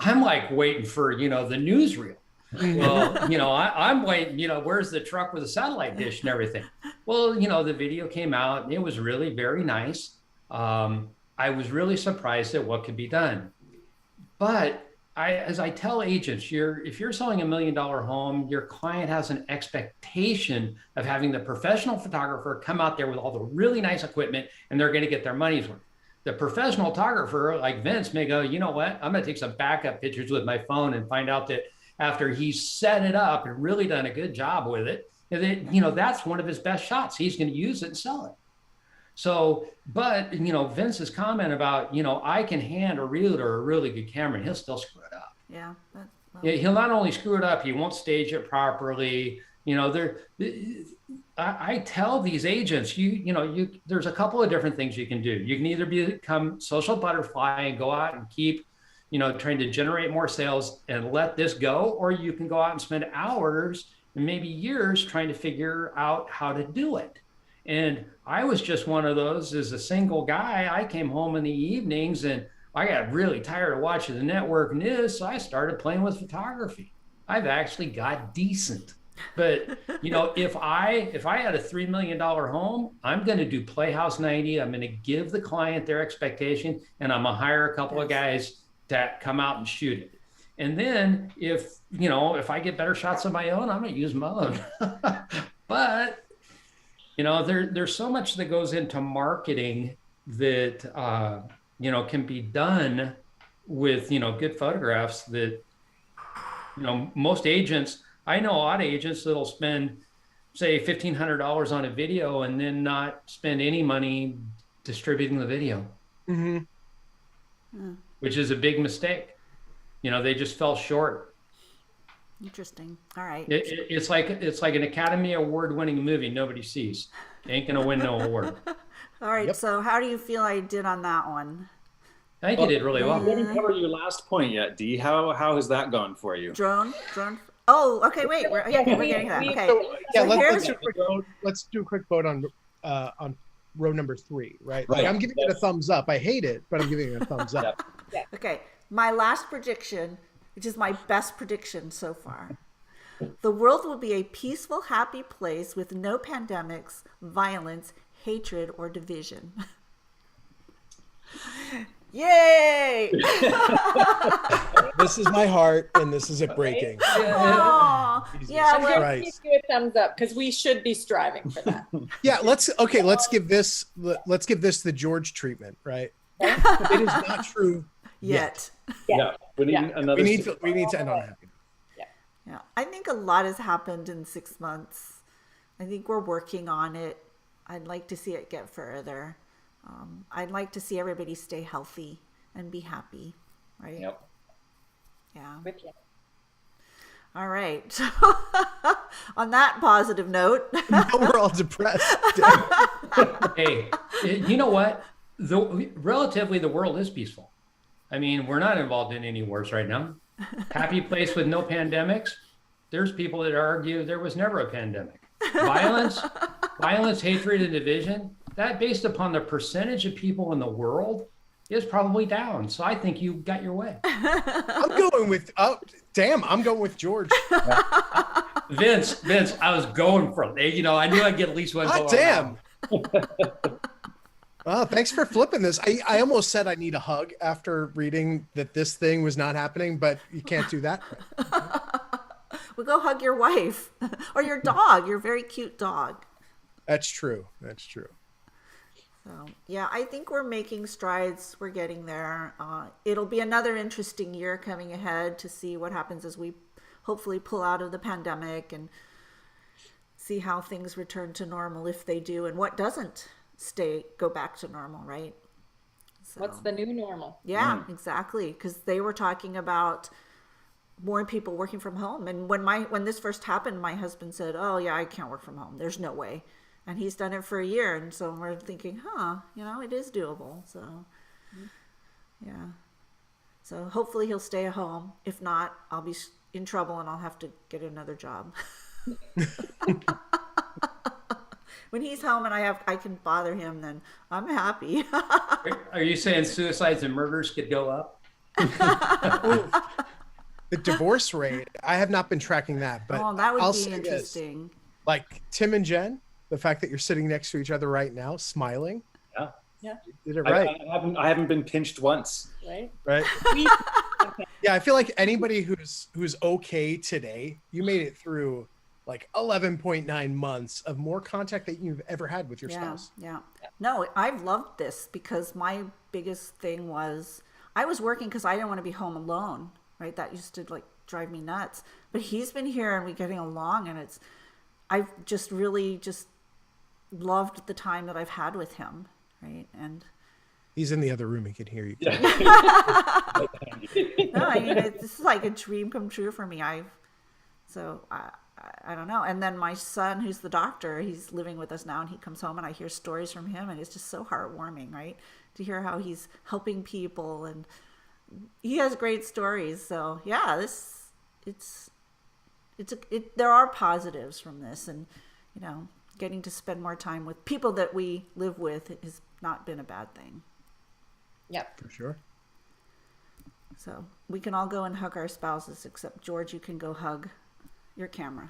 I'm like waiting for, the newsreel. Well, I'm waiting, where's the truck with the satellite dish and everything? Well, the video came out and it was really very nice. I was really surprised at what could be done. But as I tell agents, if you're selling $1 million home, your client has an expectation of having the professional photographer come out there with all the really nice equipment, and they're going to get their money's worth. The professional photographer like Vince may go, you know what, I'm going to take some backup pictures with my phone and find out that after he's set it up and really done a good job with it, that, that's one of his best shots. He's going to use it and sell it. So, but, Vince's comment about, I can hand a realtor a really good camera and he'll still screw it up. Yeah. He'll not only screw it up, he won't stage it properly. I tell these agents, there's a couple of different things you can do. You can either become social butterfly and go out and keep, trying to generate more sales and let this go, or you can go out and spend hours and maybe years trying to figure out how to do it. And I was just one of those as a single guy. I came home in the evenings and I got really tired of watching the network news, so I started playing with photography. I've actually got decent. But, if I had a $3 million home, I'm going to do Playhouse 90. I'm going to give the client their expectation, and I'm going to hire a couple of guys to come out and shoot it. And then if I get better shots of my own, I'm going to use my own. But, there's so much that goes into marketing that, can be done with, good photographs that, most agents, I know a lot of agents that'll spend, say, $1,500 on a video and then not spend any money distributing the video, which is a big mistake. They just fell short. Interesting. All right. It's like an Academy Award-winning movie nobody sees. Ain't gonna win no award. All right. Yep. So how do you feel I did on that one? I think you did really well. We haven't covered your last point yet, Dee. How has that gone for you? Drone. Oh, okay. Wait. We're getting that. Okay. Let's do a quick vote on row number 3. Right. Like, I'm giving it a thumbs up. I hate it, but I'm giving it a thumbs up. Okay. My last prediction, which is my best prediction so far. The world will be a peaceful, happy place with no pandemics, violence, hatred, or division. Yay! This is my heart, and this is it breaking. Aw, yeah, I'm well, going to give you a thumbs up because we should be striving for that. Yeah, let's give this the George treatment, right? It is not true yet. Yeah, we need another. We need to end on a happy. Yeah, I think a lot has happened in 6 months. I think we're working on it. I'd like to see it get further. I'd like to see everybody stay healthy and be happy, right? Yep. Yeah. With you. All right. On that positive note. Now we're all depressed. Hey, you know what? Relatively, the world is peaceful. I mean, we're not involved in any wars right now. Happy place with no pandemics. There's people that argue there was never a pandemic. Violence, hatred, and division, that based upon the percentage of people in the world is probably down. So I think you got your way. I'm going with George. Vince, I was going for it. I knew I'd get at least one. God damn. Well, thanks for flipping this. I almost said I need a hug after reading that this thing was not happening, but you can't do that. Well, go hug your wife or your dog, your very cute dog. That's true. So, yeah, I think we're making strides. We're getting there. It'll be another interesting year coming ahead to see what happens as we hopefully pull out of the pandemic and see how things return to normal, if they do, and what doesn't go back to normal, right? So, What's the new normal? Yeah, exactly. Because they were talking about more people working from home. And when this first happened, my husband said, "Oh yeah, I can't work from home. There's no way." And he's done it for a year. And so we're thinking, it is doable. So, yeah. So hopefully he'll stay at home. If not, I'll be in trouble and I'll have to get another job. When he's home and I can bother him, then I'm happy. Are you saying suicides and murders could go up? The divorce rate, I have not been tracking that, but that would I'll be say interesting. This, like Tim and Jen, the fact that you're sitting next to each other right now, smiling. Yeah. Yeah. You did it right. I haven't been pinched once. Right. Yeah, I feel like anybody who's okay today, you made it through like 11.9 months of more contact that you've ever had with your spouse. Yeah. No, I've loved this because my biggest thing was I was working because I didn't want to be home alone, right? That used to drive me nuts. But he's been here and we're getting along, and I've just really just loved the time that I've had with him, right? And he's in the other room. He can hear you. No, I mean, this is like a dream come true for me. I don't know. And then my son, who's the doctor, he's living with us now, and he comes home and I hear stories from him, and it's just so heartwarming, right? To hear how he's helping people, and he has great stories. So yeah, there are positives from this, and getting to spend more time with people that we live with has not been a bad thing. Yep. For sure. So we can all go and hug our spouses, except George, you can go hug your camera.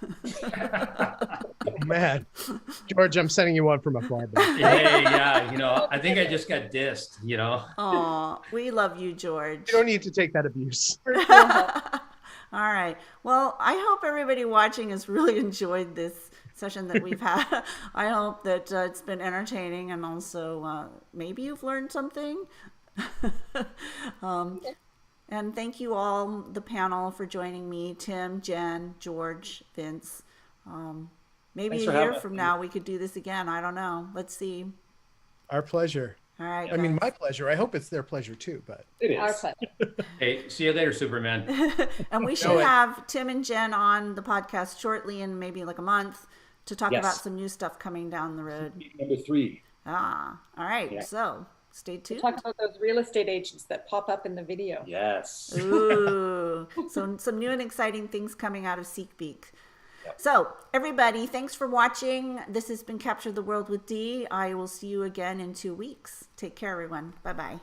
Oh, man, George, I'm sending you one from afar. Hey, yeah, I think I just got dissed, Oh, we love you, George. You don't need to take that abuse. All right. Well, I hope everybody watching has really enjoyed this session that we've had. I hope that it's been entertaining, and also maybe you've learned something. And thank you all, the panel, for joining me. Tim, Jen, George, Vince. Maybe a year from now we could do this again. I don't know. Let's see. Our pleasure. All right. I mean, my pleasure. I hope it's their pleasure too, but It is. Our pleasure. Hey, see you later, Superman. And we should have Tim and Jen on the podcast shortly, in maybe like a month, to talk about some new stuff coming down the road. Number 3. All right. Yeah. So stay tuned. Talk about those real estate agents that pop up in the video. Yes. Ooh, so some new and exciting things coming out of SeekBeak. Yep. So everybody, thanks for watching. This has been Capture the World with Dee. I will see you again in 2 weeks. Take care, everyone. Bye-bye.